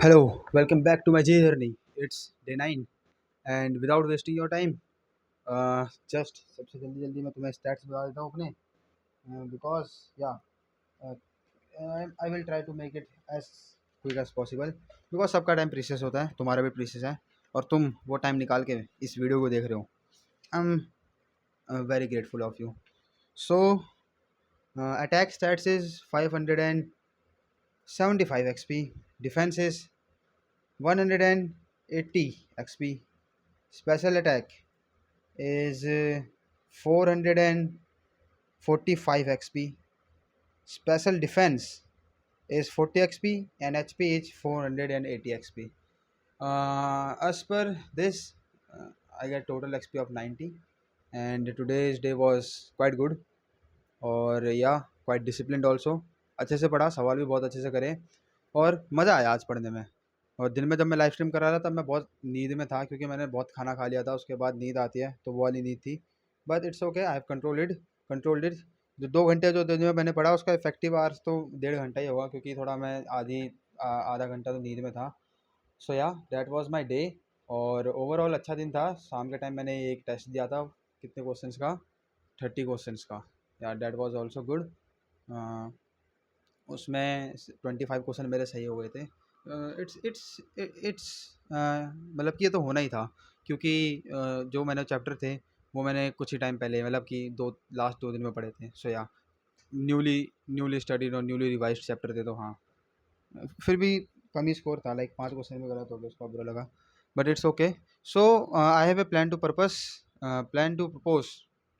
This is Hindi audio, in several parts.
Hello, welcome back to my journey. It's day 9 and without wasting your time, just सबसे जल्दी जल्दी मैं तुम्हें स्टैट्स बता देता हूँ अपने because yeah I will try to make it as quick as possible because सबका टाइम प्रीशियस होता है, तुम्हारा भी प्रीशियस है और तुम वो टाइम निकाल के इस वीडियो को देख रहे हो. I am very grateful of you. So attack stats is 575 XP, defence is 180 XP, special attack is 445 XP, special defense is 40 XP, and HP is 480 XP. As per this, I get total XP of 90, and today's day was quite good. और या क्वाइट डिसिप्लिन्ड ऑल्सो. अच्छे से पढ़ा, सवाल भी बहुत अच्छे से करे और मज़ा आया आज पढ़ने में. और दिन में जब मैं लाइव स्ट्रीम कर रहा था तब मैं बहुत नींद में था क्योंकि मैंने बहुत खाना खा लिया था, उसके बाद नींद आती है तो वो वाली नींद थी. But it's okay, I have controlled it. जो 2 घंटे जो दिन में मैंने पढ़ा उसका इफेक्टिव आवर्स तो 1.5 घंटा ही होगा क्योंकि थोड़ा मैं आधा घंटा तो नींद में था. सो या दैट वाज माय डे. और ओवरऑल अच्छा दिन था. शाम के टाइम मैंने एक टेस्ट दिया था, कितने क्वेश्चंस का, 30 क्वेश्चंस का. या दैट वाज आल्सो गुड. उसमें 25 क्वेश्चन मेरे सही हो गए थे. इट्स मतलब कि ये तो होना ही था क्योंकि जो मैंने चैप्टर थे वो मैंने कुछ ही टाइम पहले मतलब कि लास्ट 2 दिन में पढ़े थे. So yeah newly newly studied और न्यूली रिवाइज्ड चैप्टर थे तो हाँ, फिर भी कम ही स्कोर था, लाइक 5 क्वेश्चन में गलत हो गया, उसका बुरा लगा. But it's okay. So I have a plan to propose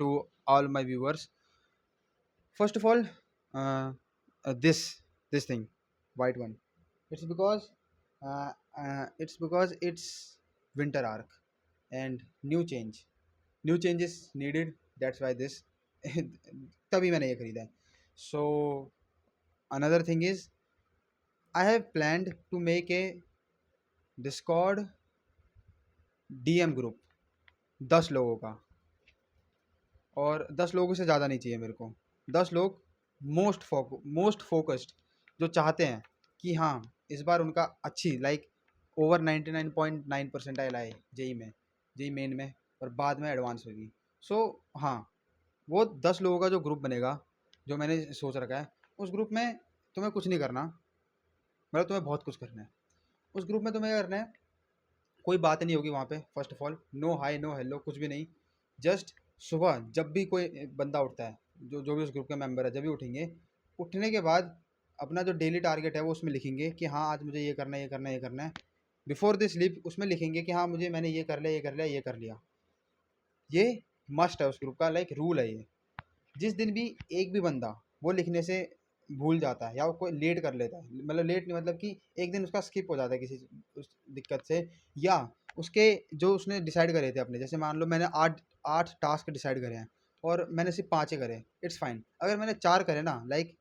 to all my viewers. First of all, this thing, white one. It's because it's winter arc and new change is needed. That's why this. तभी मैंने ये खरीदा है. So another thing is I have planned to make a Discord DM group 10 लोगों का. और 10 लोगों से ज़्यादा नहीं चाहिए मेरे को. 10 लोग मोस्ट फोकस्ड जो चाहते हैं कि हाँ इस बार उनका अच्छी लाइक ओवर 99.9% आए जेई मेन में और बाद में एडवांस होगी. सो हाँ, वो 10 लोगों का जो ग्रुप बनेगा जो मैंने सोच रखा है, उस ग्रुप में तुम्हें कुछ नहीं करना, मतलब तुम्हें बहुत कुछ करना है. उस ग्रुप में तुम्हें करना है, कोई बात नहीं होगी वहाँ पे. First of all no hi no hello कुछ भी नहीं. जस्ट सुबह जब भी कोई बंदा उठता है, जो जो भी उस ग्रुप के मेंबर है, जब भी उठेंगे, उठने के बाद अपना जो डेली टारगेट है वो उसमें लिखेंगे कि हाँ आज मुझे ये करना है, ये करना है, ये करना है. बिफोर दिस स्लीप उसमें लिखेंगे कि हाँ मैंने ये कर लिया, ये कर लिया, ये कर लिया. ये मस्ट है उस ग्रुप का, लाइक रूल है ये. जिस दिन भी एक भी बंदा वो लिखने से भूल जाता है या वो कोई लेट कर लेता है, मतलब लेट नहीं मतलब कि एक दिन उसका स्किप हो जाता है किसी उस दिक्कत से, या उसके जो उसने डिसाइड करे थे अपने, जैसे मान लो मैंने आठ आठ टास्क डिसाइड करे हैं और मैंने सिर्फ 5 ही करे, इट्स फाइन. अगर मैंने 4 करे ना, लाइक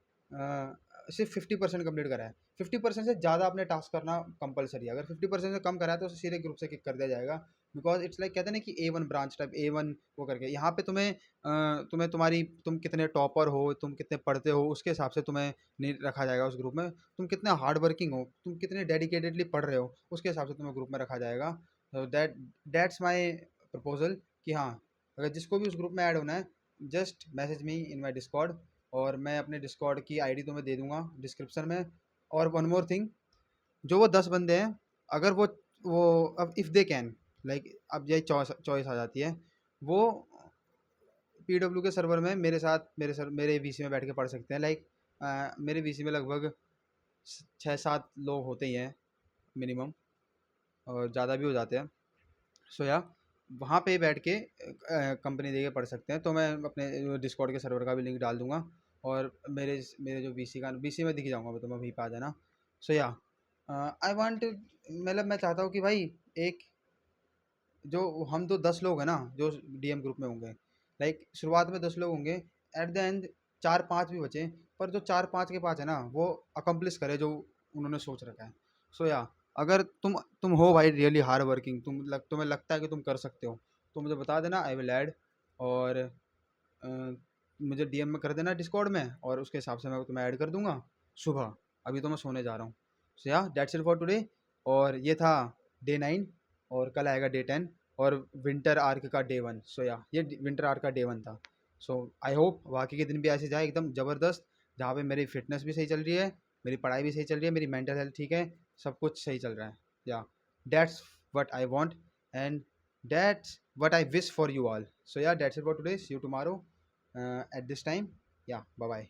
सिर्फ 50% कंप्लीट करा है. 50% से ज़्यादा अपने टास्क करना कंपलसरी है. अगर 50% से कम करा है तो उसे सीधे ग्रुप से किक कर दिया जाएगा. बिकॉज इट्स लाइक कहते हैं ना कि A1 ब्रांच टाइप, A1 वो करके यहाँ पे तुम कितने टॉपर हो, तुम कितने पढ़ते हो, उसके हिसाब से तुम्हें नहीं रखा जाएगा उस ग्रुप में. तुम कितने हार्ड वर्किंग हो, तुम कितने डेडिकेटेडली पढ़ रहे हो, उसके हिसाब से तुम्हें ग्रुप में रखा जाएगा. तो दैट्स माई प्रपोजल कि हाँ, अगर जिसको भी उस ग्रुप में ऐड होना है, just message me in my Discord और मैं अपने डिस्कॉर्ड की आईडी तुम्हें दे दूंगा डिस्क्रिप्शन में. और वन मोर थिंग, जो वो 10 बंदे हैं, अगर वो अब इफ़ दे कैन, लाइक अब यही चॉइस आ जाती है, वो PW के सर्वर में मेरे साथ मेरे VC में बैठ के पढ़ सकते हैं. लाइक मेरे VC में लगभग 6-7 लोग होते ही हैं मिनिमम, और ज़्यादा भी हो जाते हैं. सो या वहाँ पे बैठ के कंपनी दे के पढ़ सकते हैं. तो मैं अपने डिस्कॉर्ड के सर्वर का भी लिंक डाल दूंगा और मेरे मेरे जो VC में दिख जाऊँगा मैं, तो मैं वहीं पे आ जाना. सो या आई वांट, मतलब मैं चाहता हूँ कि भाई एक जो हम तो 10 लोग हैं ना जो DM ग्रुप में होंगे, लाइक शुरुआत में 10 लोग होंगे, एट द एंड 4-5 भी बचे, पर जो 4-5 के पास है ना वो अकम्प्लिश करे जो उन्होंने सोच रखा है. सो या अगर तुम हो भाई रियली हार्ड वर्किंग, तुम्हें लगता है कि तुम कर सकते हो, तो मुझे बता देना, आई विल ऐड. और मुझे DM में कर देना डिस्कॉर्ड में और उसके हिसाब से मैं तुम्हें ऐड कर दूंगा सुबह. अभी तो मैं सोने जा रहा हूँ. सो yeah that's it for today. और ये था डे 9 और कल आएगा डे 10 और विंटर आर्क का डे 1। सो या ये विंटर आर्क का डे 1 था। सो आई होप बाकी के दिन भी ऐसे जाए एकदम ज़बरदस्त, जहाँ पे मेरी फिटनेस भी सही चल रही है, मेरी पढ़ाई भी सही चल रही है, मेरी मेंटल हेल्थ ठीक है, सब कुछ सही चल रहा है। Yeah that's what I want and that's what I wish for you all. So yeah that's it for today, see you tomorrow at this time. Yeah bye bye.